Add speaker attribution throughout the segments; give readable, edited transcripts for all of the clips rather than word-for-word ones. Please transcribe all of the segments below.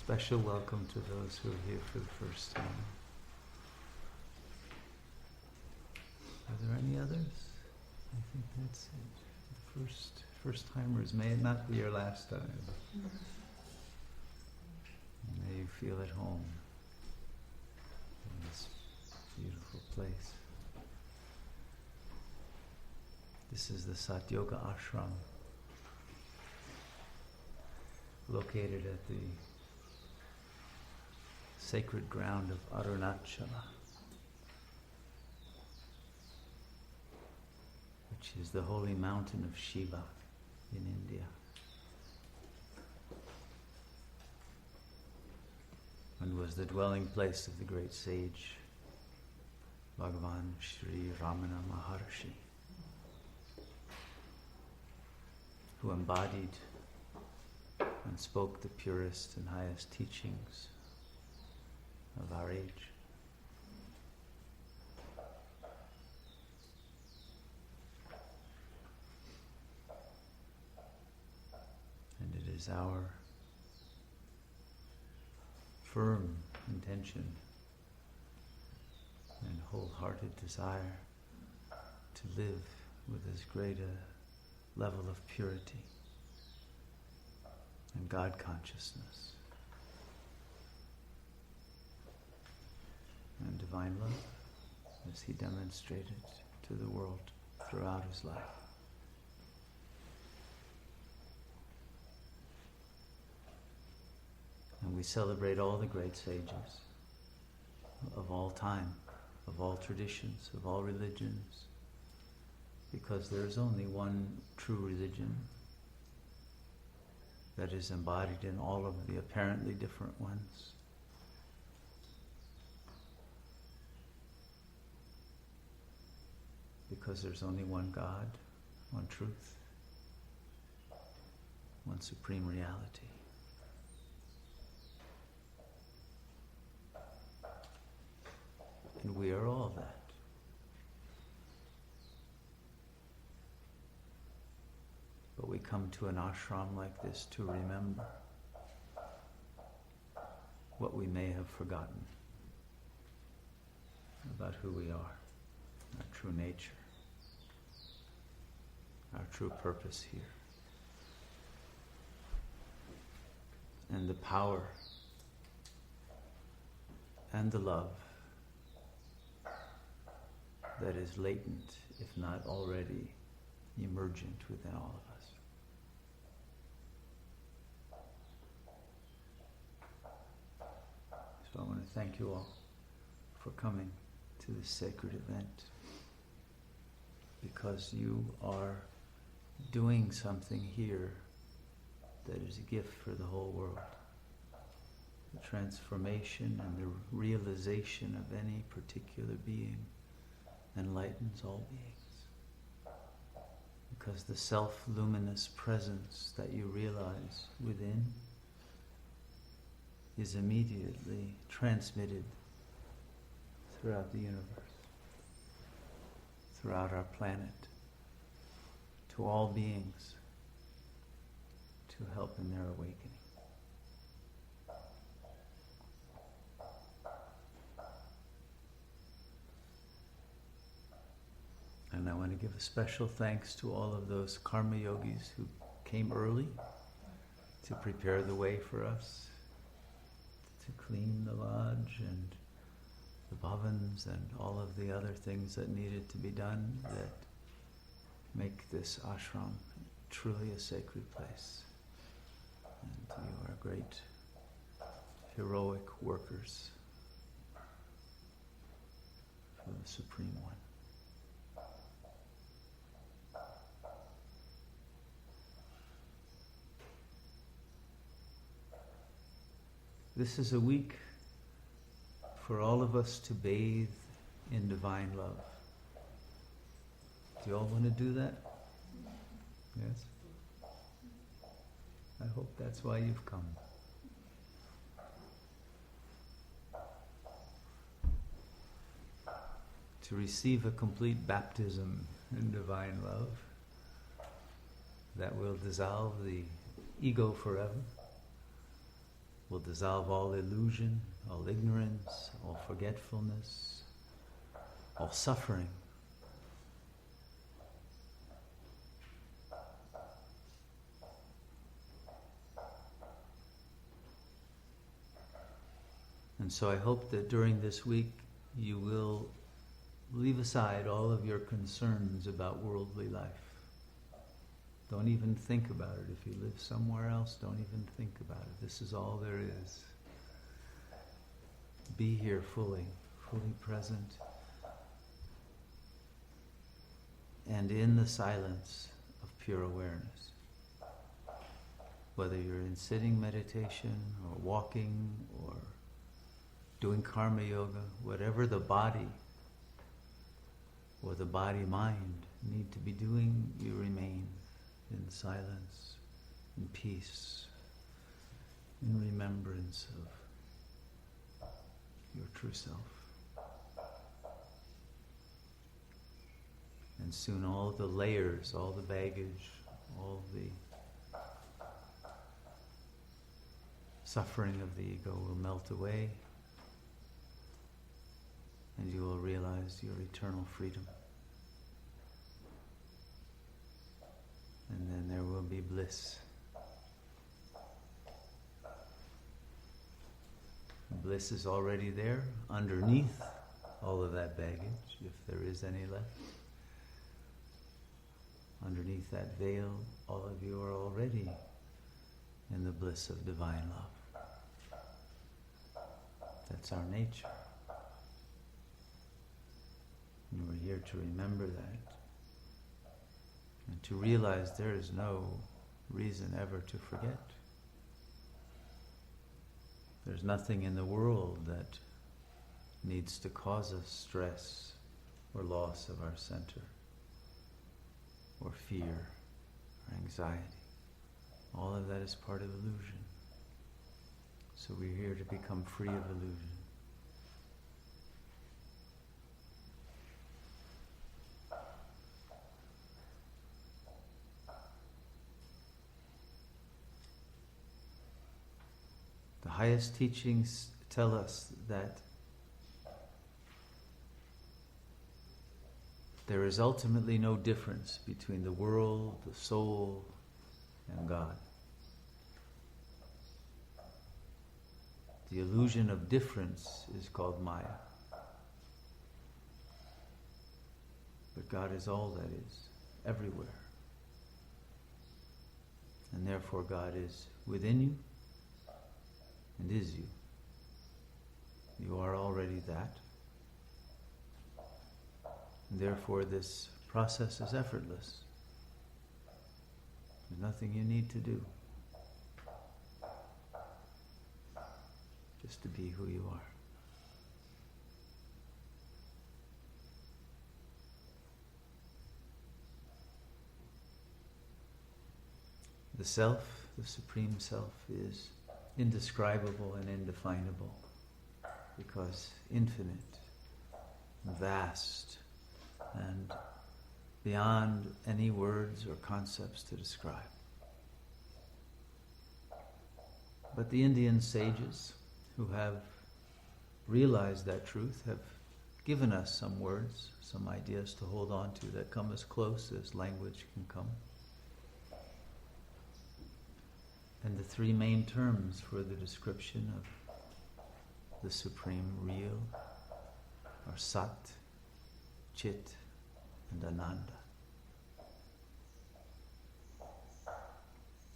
Speaker 1: Special welcome to those who are here for the first time. Are there any others? I think that's it. The first timers. May it not be your last time. May you feel at home in this beautiful place. This is the Sat Yoga Ashram, located at the sacred ground of Arunachala, which is the holy mountain of Shiva in India. And was the dwelling place of the great sage Bhagavan Sri Ramana Maharshi, who embodied and spoke the purest and highest teachings of our age. And it is our firm intention and wholehearted desire to live with as great a level of purity and God consciousness and divine love as he demonstrated to the world throughout his life. And we celebrate all the great sages of all time, of all traditions, of all religions, because there is only one true religion that is embodied in all of the apparently different ones. Because there's only one God, one truth, one supreme reality. And we are all that. But we come to an ashram like this to remember what we may have forgotten about who we are, our true nature, our true purpose here, and the power and the love that is latent, if not already emergent within all of us. So I want to thank you all for coming to this sacred event, because you are doing something here that is a gift for the whole world. The transformation and the realization of any particular being enlightens all beings. Because the self-luminous presence that you realize within is immediately transmitted throughout the universe, throughout our planet, to all beings, to help in their awakening. And I want to give a special thanks to all of those karma yogis who came early to prepare the way for us, to clean the lodge and the bhavans and all of the other things that needed to be done that make this ashram truly a sacred place. And you are great, heroic workers for the Supreme One. This is a week for all of us to bathe in divine love. Do you all want to do that? Yes? I hope that's why you've come. To receive a complete baptism in divine love that will dissolve the ego forever will dissolve all illusion, all ignorance, all forgetfulness, all suffering. And so I hope that during this week you will leave aside all of your concerns about worldly life. Don't even think about it. If you live somewhere else, don't even think about it. This is all there is. Be here fully present. And in the silence of pure awareness. Whether you're in sitting meditation or walking or doing karma yoga, whatever the body or the body-mind need to be doing, you remain in silence, in peace, in remembrance of your true self. And soon all the layers, all the baggage, all the suffering of the ego will melt away, and you will realize your eternal freedom. And then there will be bliss. Bliss is already there, underneath all of that baggage, if there is any left. Underneath that veil, all of you are already in the bliss of divine love. That's our nature. And we're here to remember that. And to realize there is no reason ever to forget. There's nothing in the world that needs to cause us stress or loss of our center, or fear, or anxiety. All of that is part of illusion. So we're here to become free of illusion. The highest teachings tell us that there is ultimately no difference between the world, the soul, and God. The illusion of difference is called Maya. But God is all that is, everywhere. And therefore God is within you and is you. You are already that. And therefore this process is effortless. There's nothing you need to do. Just to be who you are. The self, the supreme self, is indescribable and indefinable because infinite, vast, and beyond any words or concepts to describe. But the Indian sages who have realized that truth have given us some words, some ideas to hold on to that come as close as language can come. And the three main terms for the description of the Supreme Real are Sat, Chit, and Ananda.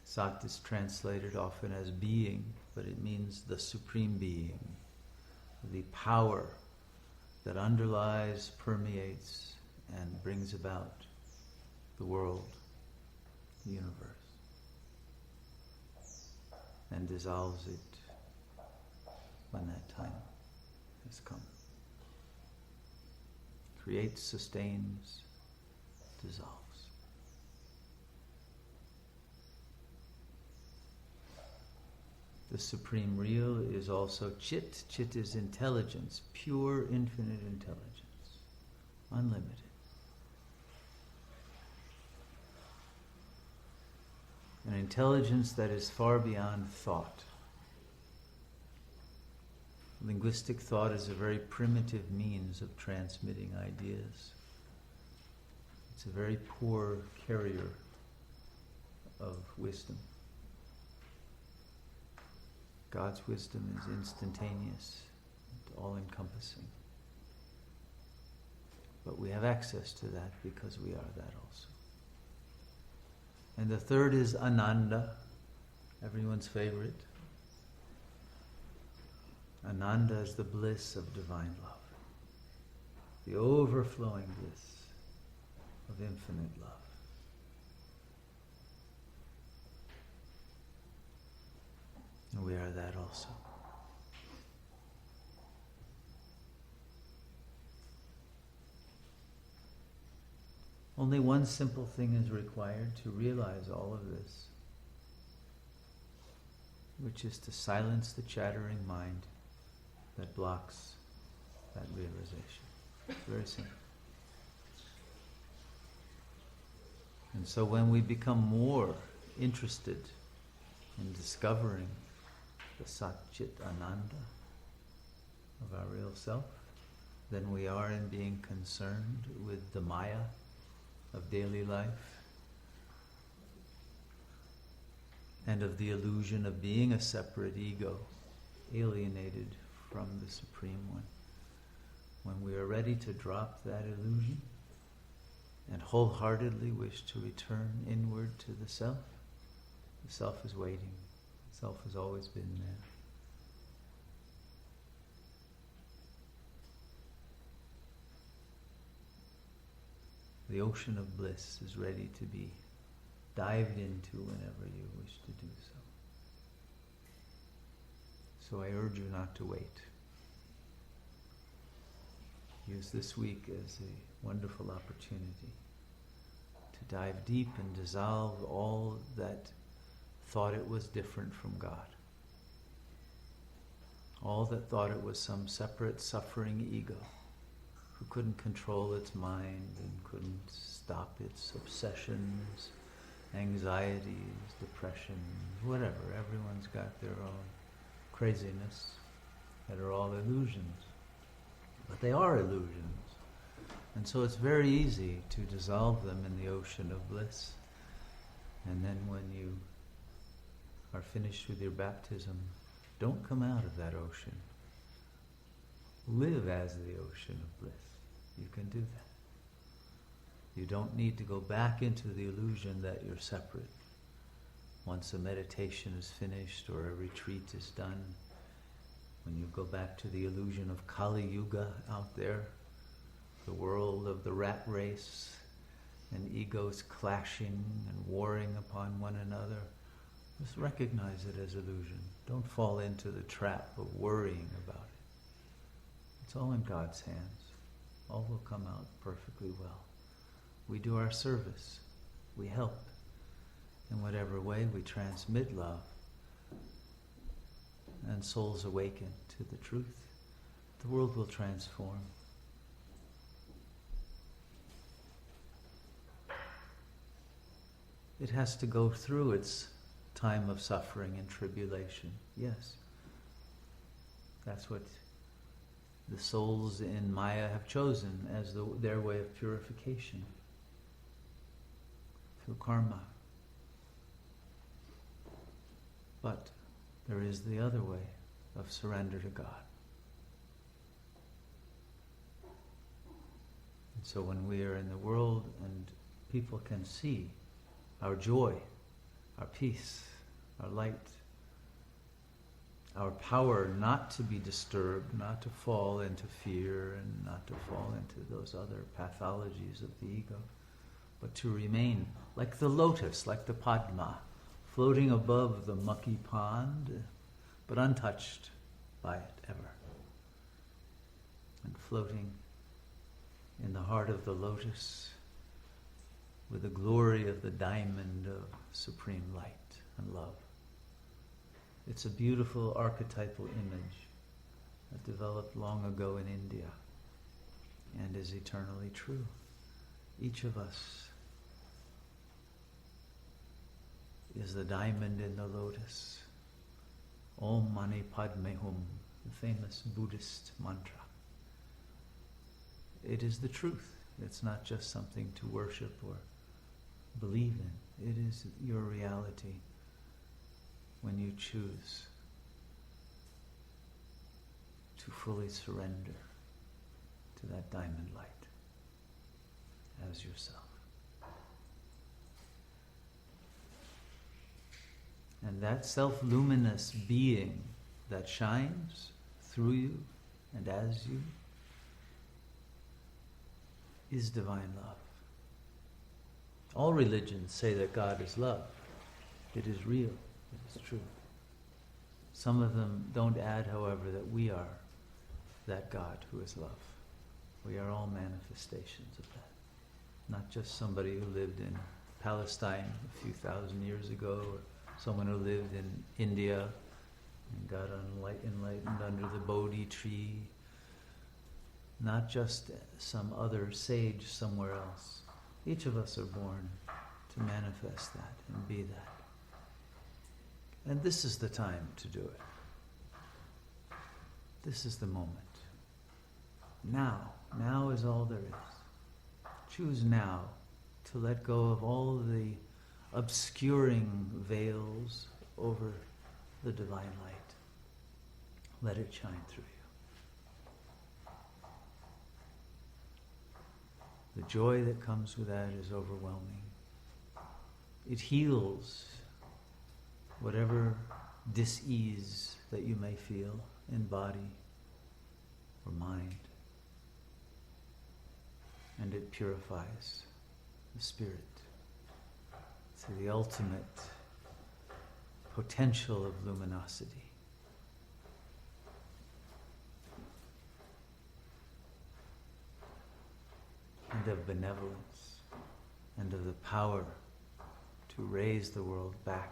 Speaker 1: Sat is translated often as being, but it means the Supreme Being, the power that underlies, permeates, and brings about the world, the universe, and dissolves it when that time has come. Creates, sustains, dissolves. The Supreme Real is also Chit. Chit is intelligence, pure, infinite intelligence, unlimited. An intelligence that is far beyond thought. Linguistic thought is a very primitive means of transmitting ideas. It's a very poor carrier of wisdom. God's wisdom is instantaneous, all-encompassing. But we have access to that because we are that also. And the third is Ananda, everyone's favorite. Ananda is the bliss of divine love, the overflowing bliss of infinite love. And we are that also. Only one simple thing is required to realize all of this, which is to silence the chattering mind that blocks that realization. It's very simple. And so when we become more interested in discovering the Sat Chit Ananda of our real self than we are in being concerned with the Maya of daily life and of the illusion of being a separate ego, alienated from the Supreme One. When we are ready to drop that illusion and wholeheartedly wish to return inward to the self is waiting. The self has always been there. The ocean of bliss is ready to be dived into whenever you wish to do so. So I urge you not to wait. Use this week as a wonderful opportunity to dive deep and dissolve all that thought it was different from God. All that thought it was some separate suffering ego who couldn't control its mind and couldn't stop its obsessions, anxieties, depression, whatever. Everyone's got their own craziness that are all illusions. But they are illusions. And so it's very easy to dissolve them in the ocean of bliss. And then when you are finished with your baptism, don't come out of that ocean. Live as the ocean of bliss. You can do that. You don't need to go back into the illusion that you're separate. Once a meditation is finished or a retreat is done, when you go back to the illusion of Kali Yuga out there, the world of the rat race and egos clashing and warring upon one another, just recognize it as illusion. Don't fall into the trap of worrying about it. It's all in God's hands. All will come out perfectly well. We do our service. We help. In whatever way we transmit love, and souls awaken to the truth, the world will transform. It has to go through its time of suffering and tribulation. Yes. That's what the souls in Maya have chosen as their way of purification through karma. But there is the other way of surrender to God. And so when we are in the world and people can see our joy, our peace, our light, our power not to be disturbed, not to fall into fear and not to fall into those other pathologies of the ego, but to remain like the lotus, like the Padma, floating above the mucky pond, but untouched by it ever. And floating in the heart of the lotus with the glory of the diamond of supreme light and love. It's a beautiful archetypal image that developed long ago in India and is eternally true. Each of us is the diamond in the lotus. Om Mani Padme Hum, the famous Buddhist mantra. It is the truth. It's not just something to worship or believe in. It is your reality when you choose to fully surrender to that diamond light as yourself. And that self-luminous being that shines through you and as you is divine love. All religions say that God is love. It is real. It is true. Some of them don't add, however, that we are that God who is love. We are all manifestations of that. Not just somebody who lived in Palestine a few thousand years ago, or someone who lived in India and got enlightened under the Bodhi tree. Not just some other sage somewhere else. Each of us are born to manifest that and be that. And this is the time to do it. This is the moment. Now. Now is all there is. Choose now to let go of all the obscuring veils over the divine light. Let it shine through you. The joy that comes with that is overwhelming. It heals whatever dis-ease that you may feel in body or mind. And it purifies the spirit to the ultimate potential of luminosity. And of benevolence, and of the power to raise the world back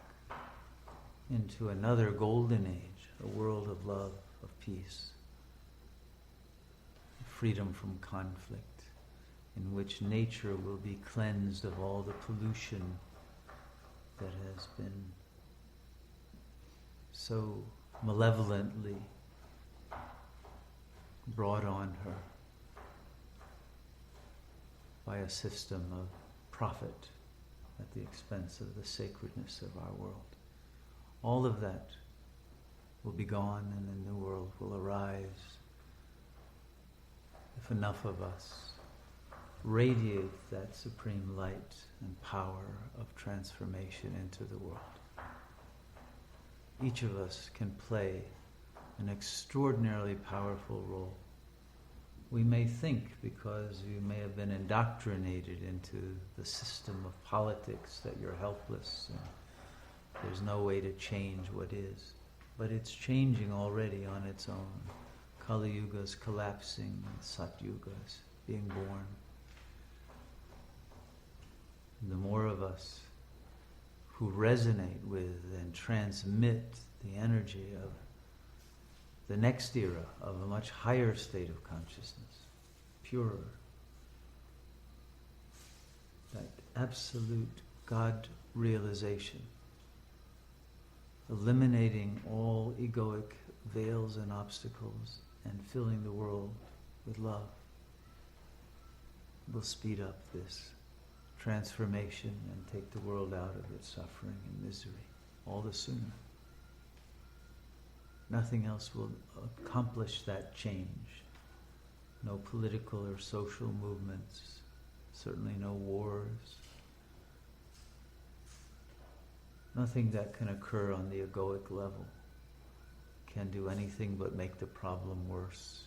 Speaker 1: into another golden age, a world of love, of peace, freedom from conflict, in which nature will be cleansed of all the pollution that has been so malevolently brought on her by a system of profit at the expense of the sacredness of our world. All of that will be gone and a new world will arise if enough of us radiate that supreme light and power of transformation into the world. Each of us can play an extraordinarily powerful role. We may think, because you may have been indoctrinated into the system of politics, that you're helpless and there's no way to change what is. But it's changing already on its own. Kali Yuga's collapsing, and Sat Yuga's being born. The more of us who resonate with and transmit the energy of the next era of a much higher state of consciousness, purer, that absolute God realization, eliminating all egoic veils and obstacles and filling the world with love, will speed up this transformation and take the world out of its suffering and misery all the sooner. Nothing else will accomplish that change. No political or social movements, certainly no wars. Nothing that can occur on the egoic level can do anything but make the problem worse.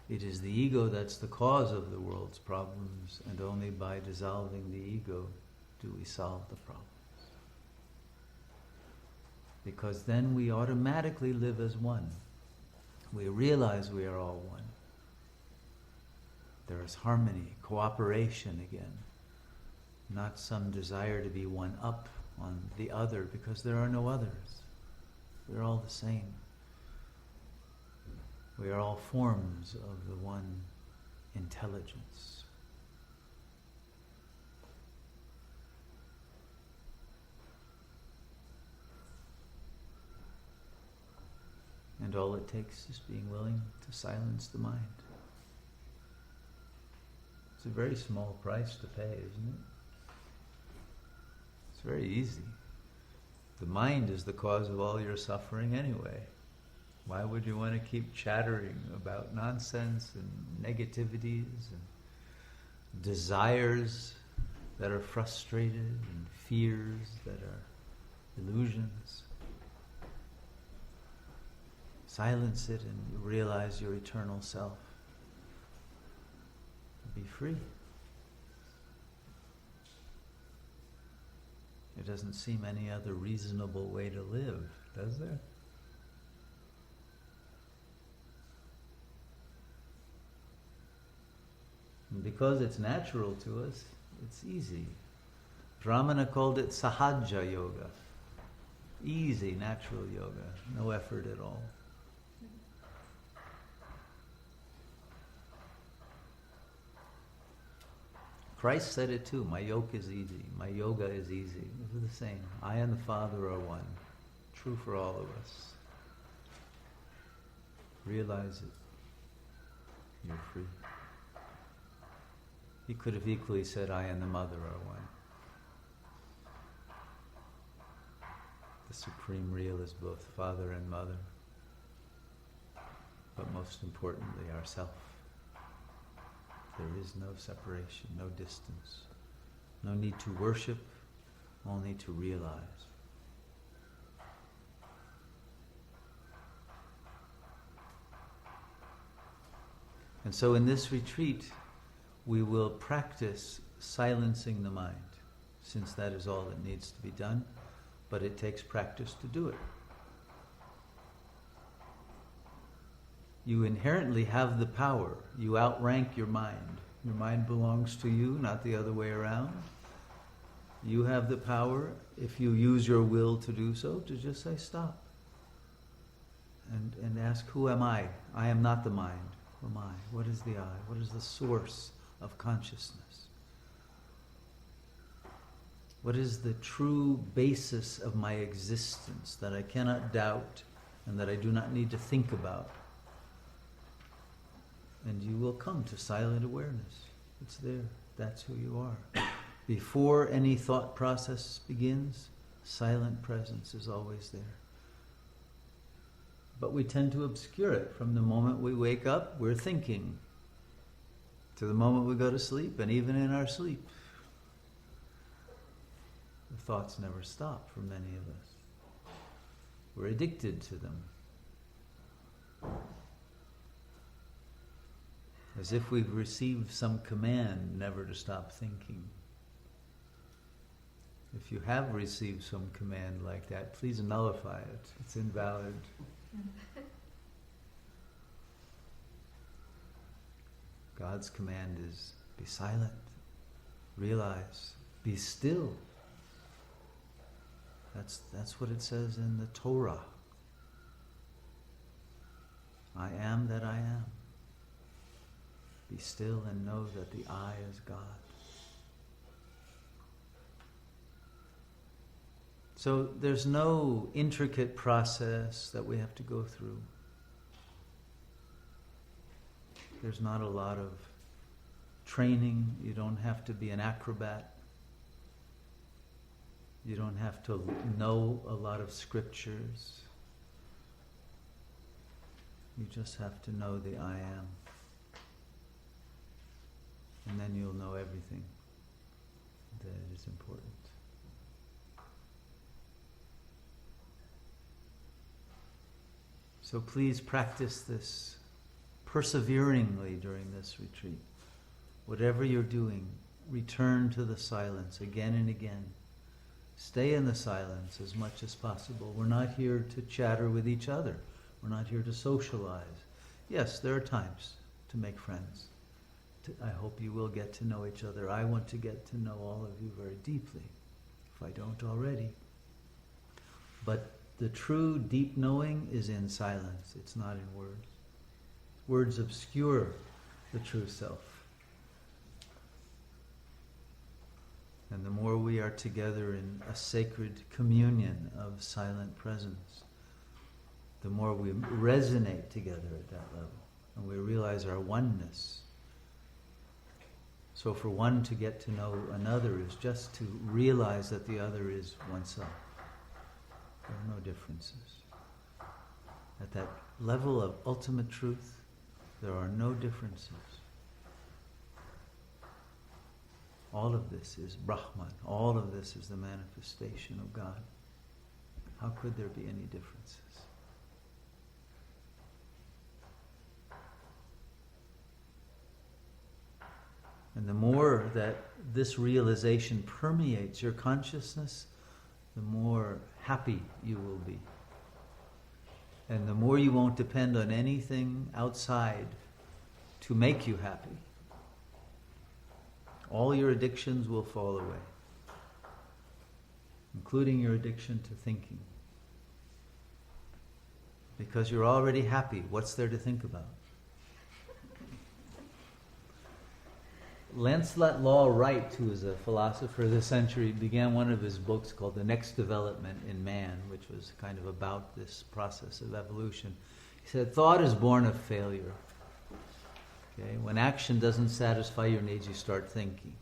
Speaker 1: It is the ego that's the cause of the world's problems, and only by dissolving the ego do we solve the problems. Because then we automatically live as one. We realize we are all one. There is harmony, cooperation again, not some desire to be one up on the other, because there are no others. We're all the same. We are all forms of the one intelligence. all it takes is being willing to silence the mind. It's a very small price to pay, isn't it? It's very easy. The mind is the cause of all your suffering anyway. Why would you want to keep chattering about nonsense and negativities and desires that are frustrated and fears that are illusions? Silence it and you realize your eternal self. Be free. There doesn't seem any other reasonable way to live, does there? And because it's natural to us, it's easy. Ramana called it sahaja yoga. Easy, natural yoga. No effort at all. Christ said it too. My yoke is easy. My yoga is easy. They're the same. I and the Father are one. True for all of us. Realize it. You're free. He could have equally said, I and the Mother are one. The Supreme Real is both Father and Mother. But most importantly, ourself. There is no separation, no distance. No need to worship, only to realize. And so in this retreat, we will practice silencing the mind, since that is all that needs to be done, but it takes practice to do it. You inherently have the power. You outrank your mind. Your mind belongs to you, not the other way around. You have the power, if you use your will to do so, to just say stop. And ask, who am I? I am not the mind. Who am I? What is the I? What is the source of consciousness? What is the true basis of my existence that I cannot doubt and that I do not need to think about? And you will come to silent awareness. It's there. That's who you are. Before any thought process begins, silent presence is always there. But we tend to obscure it. From the moment we wake up, we're thinking, to the moment we go to sleep, and even in our sleep. The thoughts never stop for many of us. We're addicted to them. As if we've received some command never to stop thinking. If you have received some command like that, please nullify it. It's invalid. God's command is be silent, realize, be still. That's what it says in the Torah. I am that I am. Be still and know that the I is God. So there's no intricate process that we have to go through. There's not a lot of training. You don't have to be an acrobat. You don't have to know a lot of scriptures. You just have to know the I am. And then you'll know everything that is important. So please practice this perseveringly during this retreat. Whatever you're doing, return to the silence again and again. Stay in the silence as much as possible. We're not here to chatter with each other. We're not here to socialize. Yes, there are times to make friends. I hope you will get to know each other. I want to get to know all of you very deeply, if I don't already. But the true deep knowing is in silence. It's not in words. Words obscure the true self. And the more we are together in a sacred communion of silent presence, the more we resonate together at that level, and we realize our oneness. So for one to get to know another is just to realize that the other is oneself. There are no differences. At that level of ultimate truth, there are no differences. All of this is Brahman. All of this is the manifestation of God. How could there be any differences? And the more that this realization permeates your consciousness, the more happy you will be. And the more you won't depend on anything outside to make you happy. All your addictions will fall away, including your addiction to thinking. Because you're already happy. What's there to think about? Lancelot Law Wright, who is a philosopher of the century, began one of his books called The Next Development in Man, which was kind of about this process of evolution. He said, thought is born of failure. Okay? When action doesn't satisfy your needs, you start thinking.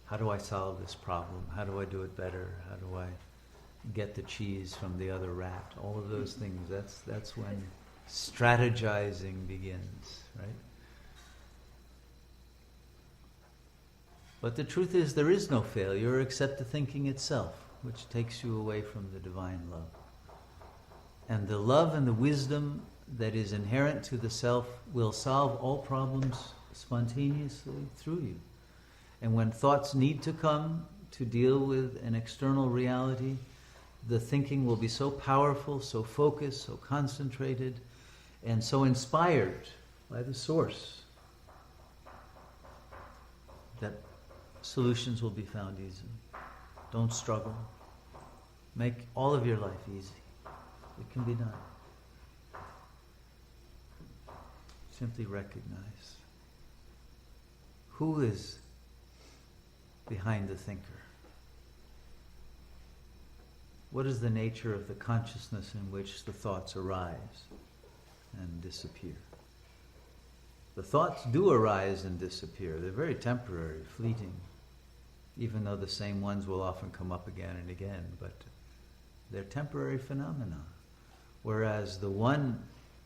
Speaker 1: How do I solve this problem? How do I do it better? How do I get the cheese from the other rat? All of those things, that's when strategizing begins, right? But the truth is there is no failure except the thinking itself, which takes you away from the divine love. And the love and the wisdom that is inherent to the self will solve all problems spontaneously through you. And when thoughts need to come to deal with an external reality, the thinking will be so powerful, so focused, so concentrated, and so inspired by the source that solutions will be found easily. Don't struggle. Make all of your life easy. It can be done. Simply recognize who is behind the thinker. What is the nature of the consciousness in which the thoughts arise and disappear? The thoughts do arise and disappear. They're very temporary, fleeting, even though the same ones will often come up again and again, but they're temporary phenomena. Whereas the one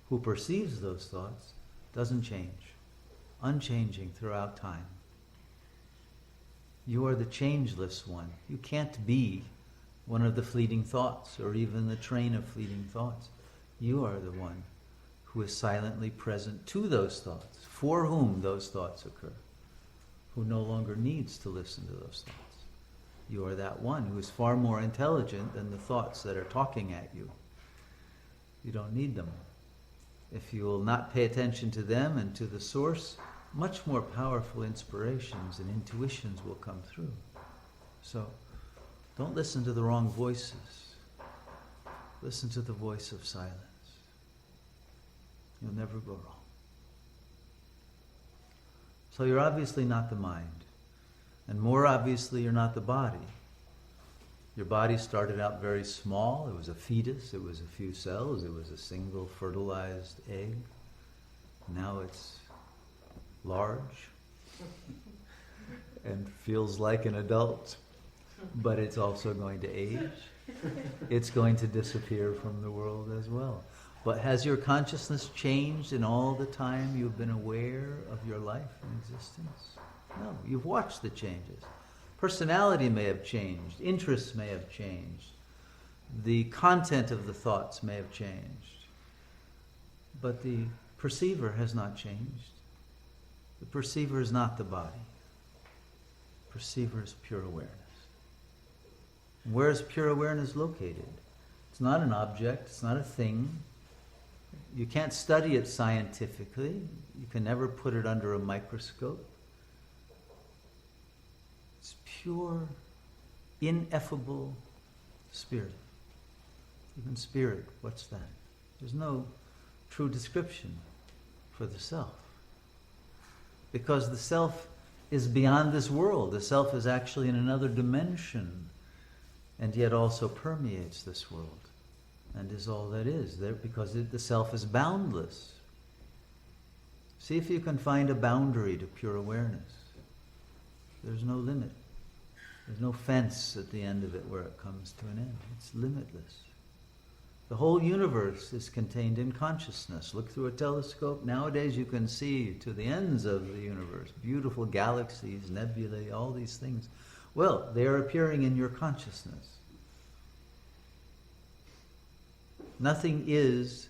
Speaker 1: who perceives those thoughts doesn't change, unchanging throughout time. You are the changeless one. You can't be one of the fleeting thoughts or even the train of fleeting thoughts. You are the one who is silently present to those thoughts, for whom those thoughts occur, who no longer needs to listen to those thoughts. You are that one who is far more intelligent than the thoughts that are talking at you. You don't need them. If you will not pay attention to them and to the source, much more powerful inspirations and intuitions will come through. So, don't listen to the wrong voices. Listen to the voice of silence. You'll never go wrong. So you're obviously not the mind. And more obviously, you're not the body. Your body started out very small. It was a fetus. It was a few cells. It was a single fertilized egg. Now it's large and feels like an adult. But it's also going to age. It's going to disappear from the world as well. But has your consciousness changed in all the time you've been aware of your life and existence? No, you've watched the changes. Personality may have changed. Interests may have changed. The content of the thoughts may have changed. But the perceiver has not changed. The perceiver is not the body. The perceiver is pure awareness. Where is pure awareness located? It's not an object, it's not a thing. You can't study it scientifically. You can never put it under a microscope. It's pure, ineffable spirit. Even spirit, what's that? There's no true description for the self. Because the self is beyond this world. The self is actually in another dimension. and yet also permeates this world and is all that is, there, because the self is boundless. See if you can find a boundary to pure awareness. There's no limit. There's no fence at the end of it where it comes to an end. It's limitless. The whole universe is contained in consciousness. Look through a telescope. Nowadays you can see to the ends of the universe, beautiful galaxies, nebulae, all these things. Well, they are appearing in your consciousness. Nothing is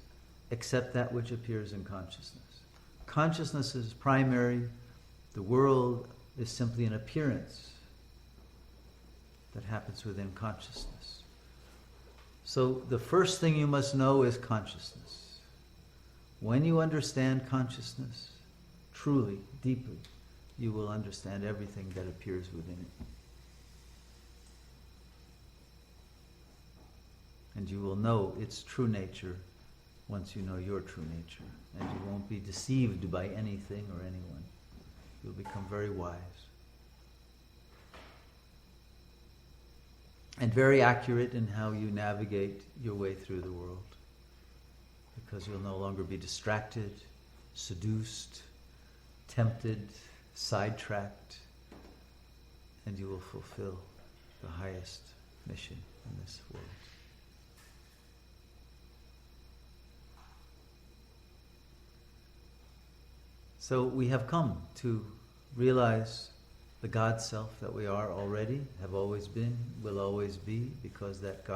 Speaker 1: except that which appears in consciousness. Consciousness is primary. The world is simply an appearance that happens within consciousness. So the first thing you must know is consciousness. When you understand consciousness, truly, deeply, you will understand everything that appears within it. And you will know its true nature once you know your true nature. And you won't be deceived by anything or anyone. You'll become very wise. And very accurate in how you navigate your way through the world. Because you'll no longer be distracted, seduced, tempted, sidetracked, and you will fulfill the highest mission in this world. So we have come to realize the God self that we are already, have always been, will always be, because that God